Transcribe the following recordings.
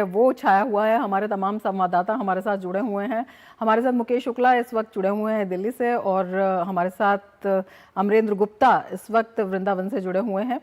वो छाया हुआ है। हमारे तमाम संवाददाता हमारे साथ जुड़े हुए हैं। हमारे साथ मुकेश शुक्ला इस वक्त जुड़े हुए हैं दिल्ली से, और हमारे साथ अमरेंद्र गुप्ता इस वक्त वृंदावन से जुड़े हुए हैं।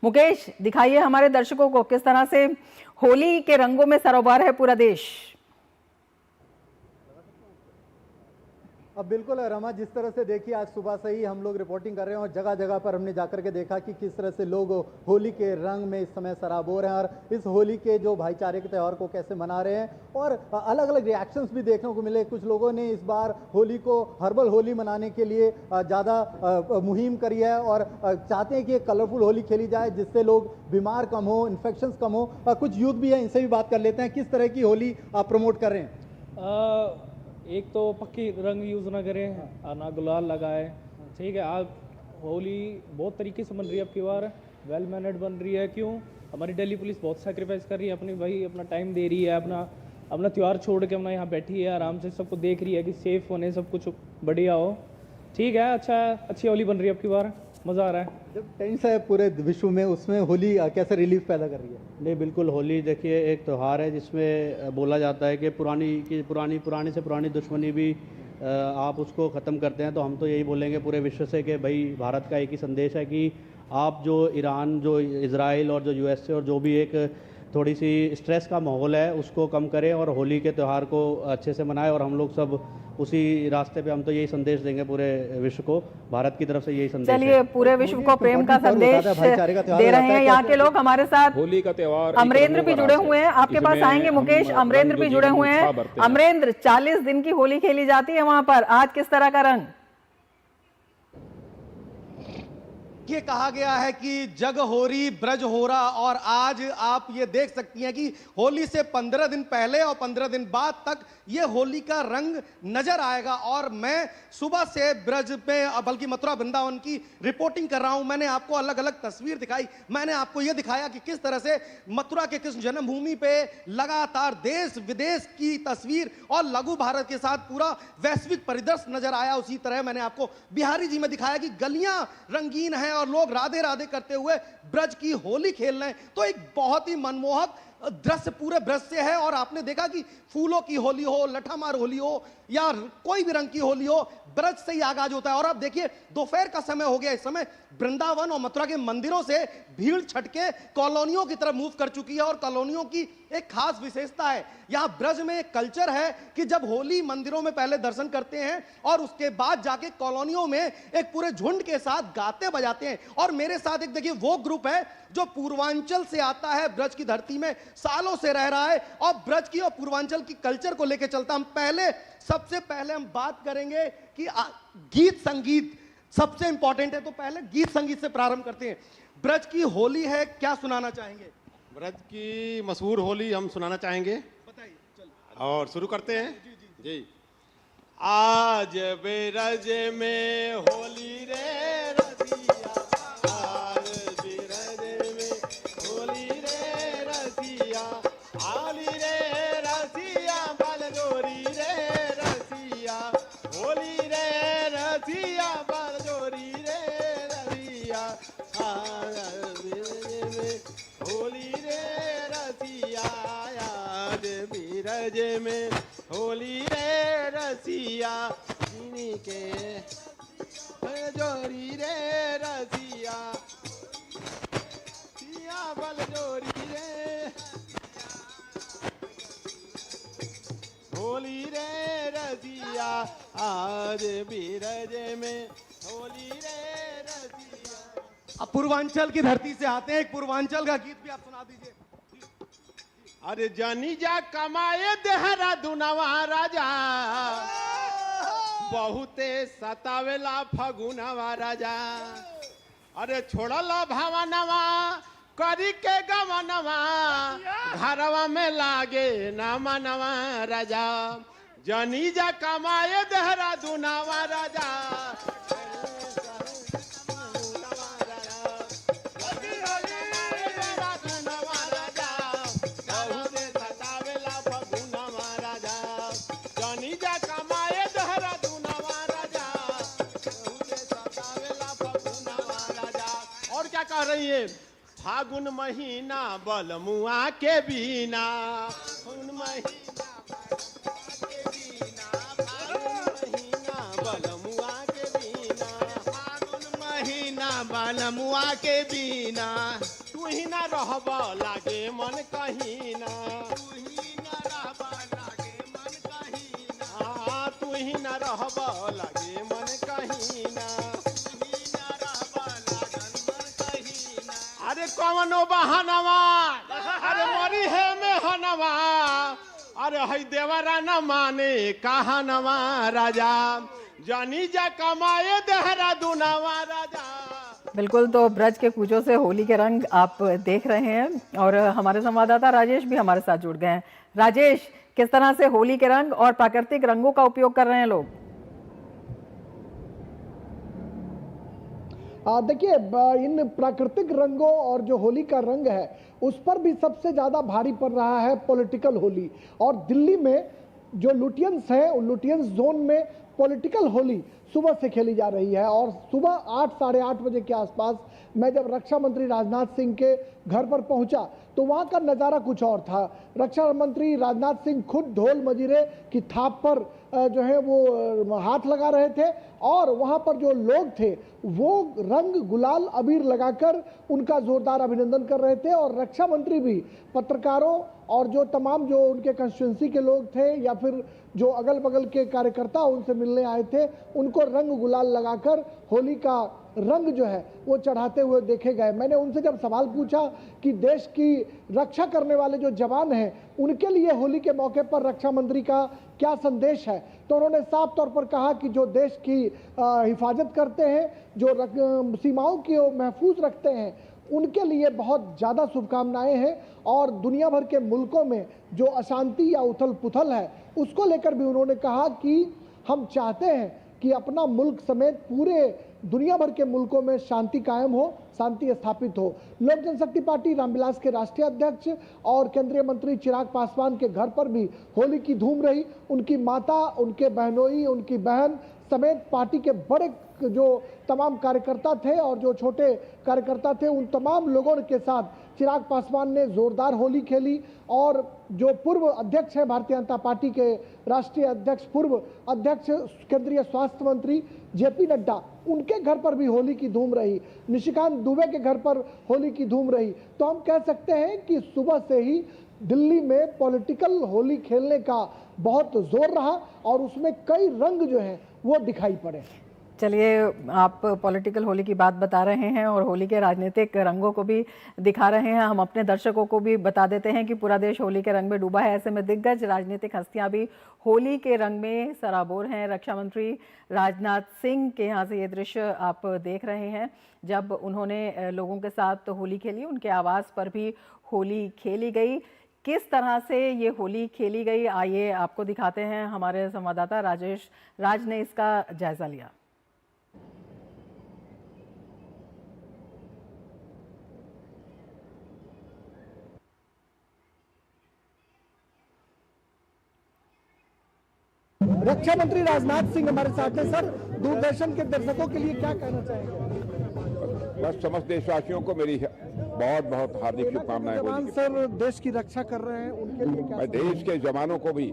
मुकेश, दिखाइए हमारे दर्शकों को किस तरह से होली के रंगों में सरोबार है पूरा देश। अब बिल्कुल रमा, जिस तरह से देखिए आज सुबह से ही हम लोग रिपोर्टिंग कर रहे हैं और जगह जगह पर हमने जाकर के देखा कि किस तरह से लोग होली के रंग में इस समय सराबोर हैं और इस होली के जो भाईचारे के त्यौहार को कैसे मना रहे हैं। और अलग अलग रिएक्शंस भी देखने को मिले। कुछ लोगों ने इस बार होली को हर्बल होली मनाने के लिए ज़्यादा मुहिम करी है और चाहते हैं कि एक कलरफुल होली खेली जाए जिससे लोग बीमार कम हो, इन्फेक्शंस कम हो। कुछ यूथ भी है, इनसे भी बात कर लेते हैं। किस तरह की होली आप प्रमोट कर रहे हैं? एक तो पक्की रंग यूज़ ना करें, ना गुलाल लगाए, ठीक है। आप होली बहुत तरीके से बन रही है, आपकी बार वेल मैनेड बन रही है। क्यों? हमारी दिल्ली पुलिस बहुत सैक्रिफाइस कर रही है, अपनी भाई अपना टाइम दे रही है, अपना त्यौहार छोड़ के अपना यहाँ बैठी है, आराम से सबको देख रही है कि सेफ होने, सब कुछ बढ़िया हो। ठीक है, अच्छा है, अच्छी होली बन रही है आपकी बार, मज़ा आ रहा है। जब टेंस है पूरे विश्व में, उसमें होली कैसे रिलीफ पैदा कर रही है? नहीं, बिल्कुल। होली देखिए एक त्यौहार है जिसमें बोला जाता है कि पुरानी से पुरानी दुश्मनी भी आप उसको ख़त्म करते हैं। तो हम तो यही बोलेंगे पूरे विश्व से कि भाई भारत का एक ही संदेश है कि आप जो ईरान, जो इज़राइल और जो यूएसए और जो भी एक थोड़ी सी स्ट्रेस का माहौल है उसको कम करें और होली के त्यौहार को अच्छे से मनाएं। और हम लोग सब उसी रास्ते पे, हम तो यही संदेश देंगे पूरे विश्व को, भारत की तरफ से यही संदेश। चलिए, पूरे विश्व को प्रेम का संदेश दे रहे हैं यहाँ के लोग। हमारे साथ होली का त्योहार अमरेंद्र भी जुड़े हुए हैं, आपके पास आएंगे मुकेश। अमरेंद्र भी जुड़े हुए हैं। अमरेंद्र, 40 दिन की होली खेली जाती है वहां पर, आज किस तरह का रंग? ये कहा गया है कि जग होरी ब्रज होरा, और आज आप ये देख सकती हैं कि होली से 15 दिन पहले और 15 दिन बाद तक ये होली का रंग नजर आएगा। और मैं सुबह से ब्रज पे, बल्कि मथुरा वृंदावन की रिपोर्टिंग कर रहा हूं। मैंने आपको अलग अलग तस्वीर दिखाई। मैंने आपको ये दिखाया कि किस तरह से मथुरा के कृष्ण जन्मभूमि पे लगातार देश विदेश की तस्वीर और लघु भारत के साथ पूरा वैश्विक परिदृश्य नजर आया। उसी तरह मैंने आपको बिहारी जी में दिखाया कि गलियां रंगीन हैं और लोग राधे राधे करते हुए ब्रज की होली खेल रहे हैं। तो एक बहुत ही मनमोहक दृश्य पूरे ब्रज से है। और आपने देखा कि फूलों की होली हो, लठामार होली हो या कोई भी रंग की होली हो, ब्रज से ही आगाज होता है। और अब देखिए दोपहर का समय हो गया, इस समय वृंदावन और मथुरा के मंदिरों से भीड़ छटके कॉलोनियों की तरफ मूव कर चुकी है। और कॉलोनियों की एक खास विशेषता है, यहां ब्रज में एक कल्चर है कि जब होली मंदिरों में पहले दर्शन करते हैं और उसके बाद जाके कॉलोनियों में एक पूरे झुंड के साथ गाते बजाते हैं। और मेरे साथ एक देखिए वो ग्रुप है जो पूर्वांचल से आता है, ब्रज की धरती में सालों से रह रहा है और ब्रज की और पूर्वांचल की कल्चर को लेकर चलता। हम सबसे पहले हम बात करेंगे कि गीत संगीत सबसे इंपॉर्टेंट है, तो पहले गीत संगीत से प्रारंभ करते हैं। ब्रज की होली है, क्या सुनाना चाहेंगे? ब्रज की मशहूर होली हम सुनाना चाहेंगे, बताइए। और शुरू करते हैं। जी। आज ब्रज में होली रे रसिया, आज ब्रज में होली रे रसिया, आली रे रसिया, बलजोरी रे रसिया, होली रे रसिया, बलजोरी रे रसिया, आज ब्रज में होली रे रसिया, आज ब्रज में होली रे रसिया, इनके बलजोरी रे रसिया, सिया बलजोरी रे होली रे रसिया, आज ब्रज में होली रे रसिया। अब पूर्वांचल की धरती से आते हैं, एक पूर्वांचल का गीत भी आप सुना दीजिए। अरे जानी जा कमाए देहरादूनवा राजा, बहुते सतावेला फगुनवा राजा, अरे छोड़ला भावनवा करी के गवनवा, घरवा में लागे ना मनवा राजा, जानी जा कमाए देहरादूनवा राजा, कह रही है फागुन महीना बलमुआ के बिना, फागुन महीना बलमुआ के बिना फागुन महीना बलमुआ के बिना तू ही ना रहब लागे मन कहीं ना तू ही ना रहब लागे मन कहीं ना तू ही ना रहब लागे मन कहीं ना तू ही ना रहब लागे मन कहीं ना अरे कौनो बहानवा अरे मरी है में हनवा अरे हई देवरा न माने कहानवा राजा जानी जा कमाए देहरादूनवा राजा। बिल्कुल, तो ब्रज के कूचों से होली के रंग आप देख रहे हैं और हमारे संवाददाता राजेश भी हमारे साथ जुड़ गए हैं। राजेश, किस तरह से होली के रंग और प्राकृतिक रंगों का उपयोग कर रहे हैं लोग? देखिए, इन प्राकृतिक रंगों और जो होली का रंग है उस पर भी सबसे ज़्यादा भारी पड़ रहा है पॉलिटिकल होली। और दिल्ली में जो लुटियंस हैं उन लुटियंस जोन में पॉलिटिकल होली सुबह से खेली जा रही है। और सुबह 8 साढ़े 8 बजे के आसपास मैं जब रक्षा मंत्री राजनाथ सिंह के घर पर पहुंचा तो वहां का नज़ारा कुछ और था। रक्षा मंत्री राजनाथ सिंह खुद ढोल मजीरे की थाप पर जो है वो हाथ लगा रहे थे और वहां पर जो लोग थे वो रंग गुलाल अबीर लगाकर उनका जोरदार अभिनंदन कर रहे थे। और रक्षा मंत्री भी पत्रकारों और जो तमाम जो उनके कंस्टिट्यूंसी के लोग थे या फिर जो अगल बगल के कार्यकर्ता उनसे मिलने आए थे उनको रंग गुलाल लगाकर होली का रंग जो है वो चढ़ाते हुए देखे गए। मैंने उनसे जब सवाल पूछा कि देश की रक्षा करने वाले जो जवान हैं उनके लिए होली के मौके पर रक्षा मंत्री का क्या संदेश है, तो उन्होंने साफ तौर पर कहा कि जो देश की हिफाजत करते हैं, जो सीमाओं की महफूज रखते हैं, उनके लिए बहुत ज़्यादा शुभकामनाएं हैं। और दुनिया भर के मुल्कों में जो अशांति या उथल पुथल है उसको लेकर भी उन्होंने कहा कि हम चाहते हैं कि अपना मुल्क समेत पूरे दुनिया भर के मुल्कों में शांति कायम हो, शांति स्थापित हो। लोक जनशक्ति पार्टी रामविलास के राष्ट्रीय अध्यक्ष और केंद्रीय मंत्री चिराग पासवान के घर पर भी होली की धूम रही। उनकी माता, उनके बहनोई, उनकी बहन समेत पार्टी के बड़े जो तमाम कार्यकर्ता थे और जो छोटे कार्यकर्ता थे उन तमाम लोगों के साथ चिराग पासवान ने जोरदार होली खेली। और जो पूर्व अध्यक्ष है भारतीय जनता पार्टी के राष्ट्रीय अध्यक्ष, पूर्व अध्यक्ष केंद्रीय स्वास्थ्य मंत्री जेपी नड्डा, उनके घर पर भी होली की धूम रही। निशिकांत दुबे के घर पर होली की धूम रही। तो हम कह सकते हैं कि सुबह से ही दिल्ली में पॉलिटिकल होली खेलने का बहुत जोर रहा और उसमें कई रंग जो हैं वो दिखाई पड़े। चलिए, आप पॉलिटिकल होली की बात बता रहे हैं और होली के राजनीतिक रंगों को भी दिखा रहे हैं। हम अपने दर्शकों को भी बता देते हैं कि पूरा देश होली के रंग में डूबा है। ऐसे में दिग्गज राजनीतिक हस्तियां भी होली के रंग में सराबोर हैं। रक्षा मंत्री राजनाथ सिंह के यहाँ से ये दृश्य आप देख रहे हैं जब उन्होंने लोगों के साथ होली खेली। उनके आवास पर भी होली खेली गई। किस तरह से ये होली खेली गई, आइए आपको दिखाते हैं। हमारे संवाददाता राजेश राज ने इसका जायजा लिया। रक्षा मंत्री राजनाथ सिंह हमारे साथ हैं। सर, दूरदर्शन के दर्शकों के लिए क्या कहना चाहेंगे? बस समस्त देशवासियों को मेरी बहुत बहुत हार्दिक शुभकामनाएं। जवान सर देश की रक्षा कर रहे हैं, उनके लिए क्या? मैं देश के जवानों को भी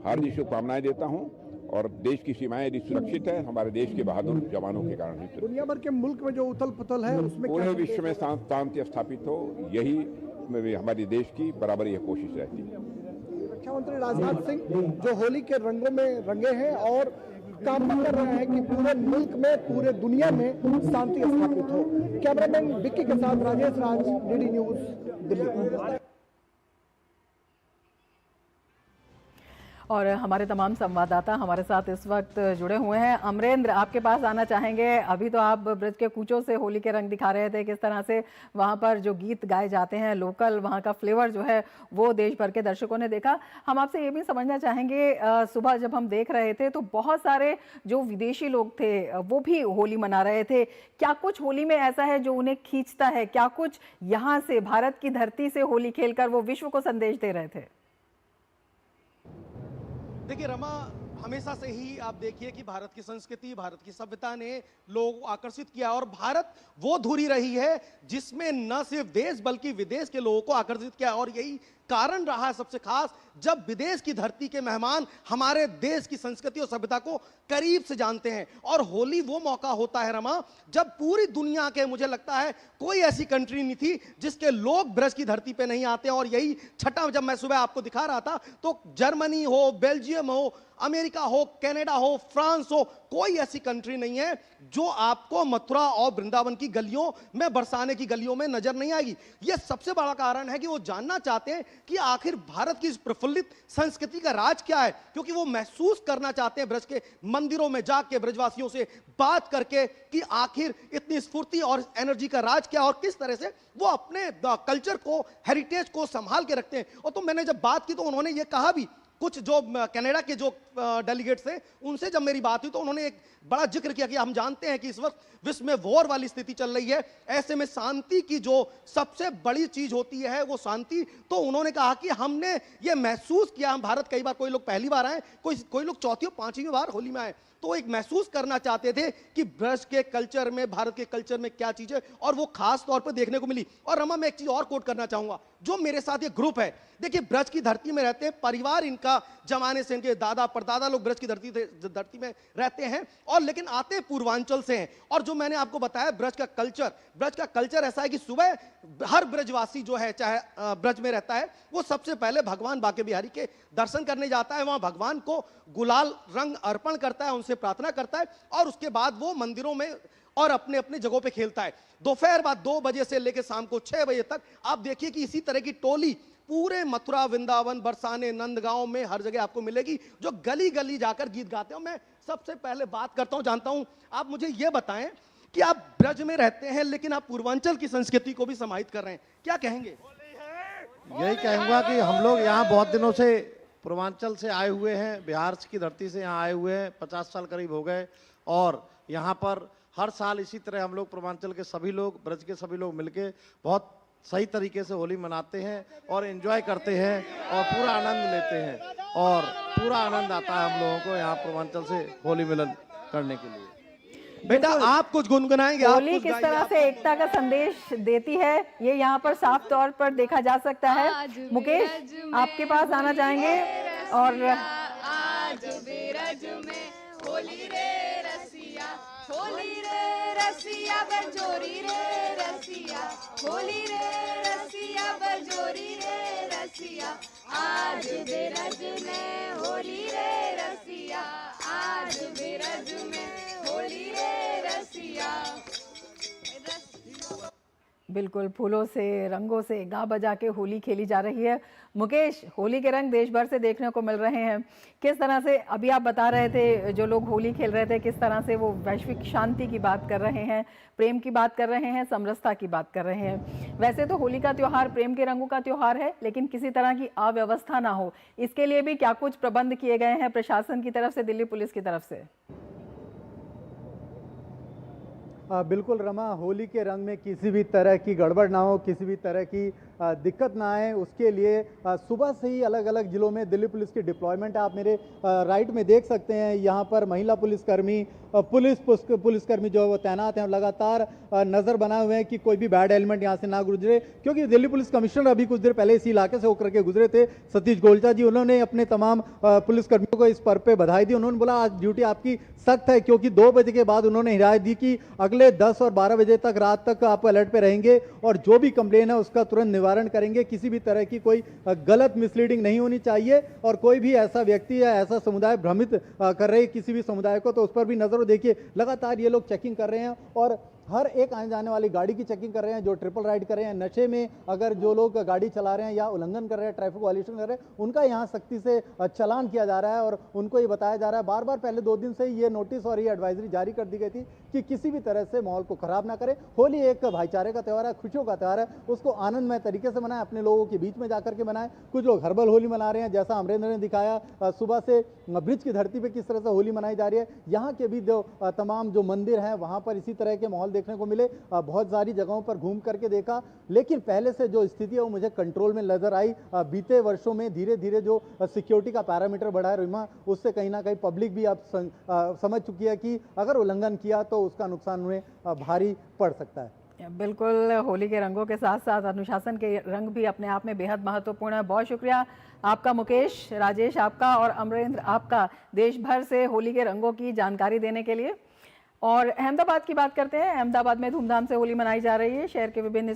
हार्दिक शुभकामनाएं देता हूं और देश की सीमाएं यदि सुरक्षित है हमारे देश के बहादुर जवानों के कारण ही। दुनिया भर के मुल्क में जो उथल पुथल है उसमें पूरे विश्व में शांति स्थापित हो, यही हमारी देश की बराबर यह कोशिश रहती है। रक्षा मंत्री राजनाथ सिंह जो होली के रंगों में रंगे हैं और कामना कर रहे हैं कि पूरे मुल्क में, पूरे दुनिया में शांति स्थापित हो। कैमरामैन विक्की के साथ राजेश राज, डीडी न्यूज, दिल्ली। और हमारे तमाम संवाददाता हमारे साथ इस वक्त जुड़े हुए हैं। अमरेंद्र, आपके पास आना चाहेंगे। अभी तो आप ब्रज के कूचों से होली के रंग दिखा रहे थे, किस तरह से वहाँ पर जो गीत गाए जाते हैं लोकल, वहाँ का फ्लेवर जो है वो देश भर के दर्शकों ने देखा। हम आपसे ये भी समझना चाहेंगे, सुबह जब हम देख रहे थे तो बहुत सारे जो विदेशी लोग थे वो भी होली मना रहे थे। क्या कुछ होली में ऐसा है जो उन्हें खींचता है? क्या कुछ यहाँ से भारत की धरती से होली खेलकर वो विश्व को संदेश दे रहे थे? देखिए रमा, हमेशा से ही आप देखिए कि भारत की संस्कृति, भारत की सभ्यता ने लोगों को आकर्षित किया और भारत वो धुरी रही है जिसमें न सिर्फ देश बल्कि विदेश के लोगों को आकर्षित किया। और यही कारण रहा है सबसे खास, जब विदेश की धरती के मेहमान हमारे देश की संस्कृति और सभ्यता को करीब से जानते हैं। और होली वो मौका होता है रमा, जब पूरी दुनिया के, मुझे लगता है कोई ऐसी कंट्री नहीं थी जिसके लोग ब्रज की धरती पे नहीं आते। और यही छठा, जब मैं सुबह आपको दिखा रहा था तो जर्मनी हो, बेल्जियम हो, अमेरिका हो, कनाडा हो, फ्रांस हो, कोई ऐसी कंट्री नहीं है जो आपको मथुरा और वृंदावन की गलियों में, बरसाने की गलियों में नजर नहीं आएगी। यह सबसे बड़ा कारण है कि वो जानना चाहते हैं कि आखिर भारत की इस प्रफुल्लित संस्कृति का राज क्या है, क्योंकि वो महसूस करना चाहते हैं ब्रज के मंदिरों में जाके, ब्रजवासियों से बात करके, कि आखिर इतनी स्फूर्ति और एनर्जी का राज क्या है और किस तरह से वो अपने कल्चर को, हेरिटेज को संभाल के रखते हैं। और तो मैंने जब बात की तो उन्होंने ये कहा भी, कुछ जो कनाडा के जो डेलीगेट्स थे उनसे जब मेरी बात हुई तो उन्होंने एक बड़ा जिक्र किया कि हम जानते हैं कि इस वक्त विश्व में वॉर वाली स्थिति चल रही है, ऐसे में शांति की जो सबसे बड़ी चीज होती है वो शांति। तो उन्होंने कहा कि हमने ये महसूस किया, हम भारत कई बार, कोई लोग पहली बार आए, कोई लोग चौथी और पांचवी बार होली में आए, तो एक महसूस करना चाहते थे कि ब्रज के कल्चर में, भारत के कल्चर में क्या चीज है, और वो खास तौर पर देखने को मिली। और रमा, मैं एक चीज और कोट करना चाहूंगा, जो मेरे साथ ये ग्रुप है, देखिए ब्रज की धरती में रहते हैं, परिवार इनका जमाने से, इनके दादा परदादा लोग ब्रज की धरती में रहते हैं, और लेकिन आते हैं पूर्वांचल से हैं। और जो मैंने आपको बताया ब्रज का कल्चर ऐसा है कि सुबह हर ब्रजवासी जो है, चाहे ब्रज में रहता है, वो सबसे पहले भगवान बांके बिहारी के दर्शन करने जाता है, वहां भगवान को गुलाल रंग अर्पण करता है, उनसे प्रार्थना करता है, और उसके बाद वो मंदिरों में और अपने अपने जगहों पे खेलता है। दोपहर बाद 2 बजे से लेकर शाम को 6 बजे तक आप देखिए कि इसी तरह की टोली पूरे मथुरा, वृंदावन, बरसाने, नंदगांव में हर जगह आपको मिलेगी, जो गली गली जाकर गीत गाते हैं। मैं सबसे पहले बात करता हूं, जानता हूं, आप मुझे यह बताएं कि आप ब्रज में रहते हैं लेकिन आप पूर्वांचल की संस्कृति को भी समाहित कर रहे हैं, क्या कहेंगे? यही कहूँगा कि हम लोग यहाँ बहुत दिनों से पूर्वांचल से आए हुए हैं, बिहार की धरती से यहाँ आए हुए हैं, 50 साल करीब हो गए, और यहाँ पर हर साल इसी तरह हम लोग पूर्वांचल के सभी लोग, ब्रज के सभी लोग मिलके बहुत सही तरीके से होली मनाते हैं और एंजॉय करते हैं और पूरा आनंद लेते हैं, और पूरा आनंद आता है हम लोगों को यहाँ पूर्वांचल से होली मिलन करने के लिए। बेटा आप कुछ गुनगुनाएंगे? होली किस तरह से एकता का संदेश देती है, ये यहाँ पर साफ तौर पर देखा जा सकता है। मुकेश, आपके पास आना चाहेंगे। और आज बिरज में होली रे रसिया, होली रे रसिया बजोरी रे रसिया, होली रे रसिया बजोरी रे रसिया, आज बिरज में होली रे रसिया, आज बिरज में होली रे रसिया। बिल्कुल, फूलों से, रंगों से गा बजा के होली खेली जा रही है। मुकेश, होली के रंग देश भर से देखने को मिल रहे हैं, किस तरह से, अभी आप बता रहे थे जो लोग होली खेल रहे थे, किस तरह से वो वैश्विक शांति की बात कर रहे हैं, प्रेम की बात कर रहे हैं, समरसता की बात कर रहे हैं। वैसे तो होली का त्योहार प्रेम के रंगों का त्योहार है, लेकिन किसी तरह की अव्यवस्था ना हो, इसके लिए भी क्या कुछ प्रबंध किए गए हैं प्रशासन की तरफ से, दिल्ली पुलिस की तरफ से? बिल्कुल रमा, होली के रंग में किसी भी तरह की गड़बड़ ना हो, किसी भी तरह की दिक्कत ना आए, उसके लिए सुबह से ही अलग अलग जिलों में दिल्ली पुलिस की डिप्लॉयमेंट है। आप मेरे राइट में देख सकते हैं, यहाँ पर महिला पुलिसकर्मी, पुलिसकर्मी जो वो तैनात हैं, लगातार नज़र बनाए हुए हैं कि कोई भी बैड एलिमेंट यहाँ से ना गुजरे, क्योंकि दिल्ली पुलिस कमिश्नर अभी कुछ देर पहले इसी इलाके से होकर के गुजरे थे, सतीश गोलचा जी। उन्होंने अपने तमाम पुलिसकर्मियों को इस पर्व पे बधाई दी। उन्होंने बोला आज ड्यूटी आपकी सख्त है, क्योंकि 2 बजे के बाद उन्होंने हिदायत दी कि अगले 10 और 12 बजे तक, रात तक आप अलर्ट पे रहेंगे और जो भी कंप्लेन है उसका तुरंत निवारण करेंगे। किसी भी तरह की कोई गलत मिसलीडिंग नहीं होनी चाहिए, और कोई भी ऐसा व्यक्ति या ऐसा समुदाय भ्रमित कर रहे किसी भी समुदाय को, तो उस पर भी नजर। देखिए लगातार ये लोग चेकिंग कर रहे हैं और हर एक आने जाने वाली गाड़ी की चेकिंग कर रहे हैं, जो ट्रिपल राइड कर रहे हैं, नशे में अगर जो लोग गाड़ी चला रहे हैं या उल्लंघन कर रहे हैं, ट्रैफिक वायलेशन कर रहे हैं, उनका यहाँ सख्ती से चालान किया जा रहा है। और उनको ये बताया जा रहा है, बार बार पहले 2 दिन से ये नोटिस और ये एडवाइजरी जारी कर दी गई थी कि किसी भी तरह से माहौल को खराब ना करें। होली एक भाईचारे का त्यौहार है, खुशियों का त्यौहार है, उसको आनंदमय तरीके से मनाएं, अपने लोगों के बीच में जाकर के मनाएं। कुछ लोग हर्बल होली मना रहे हैं, जैसा अमरेंद्र ने दिखाया सुबह से ब्रिज की धरती पर किस तरह से होली मनाई जा रही है। यहाँ के भी जो तमाम जो मंदिर हैं वहाँ पर इसी तरह के माहौल देखने को मिले। बहुत सारी जगहों पर घूम करके देखा, लेकिन पहले से जो स्थिति है वो मुझे कंट्रोल में नजर आई। बीते वर्षों में धीरे धीरे जो सिक्योरिटी का पैरामीटर बढ़ा है रिमा, उससे कहीं ना कहीं पब्लिक भी अब समझ चुकी है कि अगर उल्लंघन किया तो उसका नुकसान उन्हें भारी पड़ सकता है। बिल्कुल, होली के रंगों के साथ साथ अनुशासन के रंग भी अपने आप में बेहद महत्वपूर्ण है। बहुत शुक्रिया आपका मुकेश, राजेश आपका और अमरेंद्र आपका देश भर से होली के रंगों की जानकारी देने के लिए। और अहमदाबाद की बात करते हैं। अहमदाबाद में धूमधाम से होली मनाई जा रही है। शहर के विभिन्न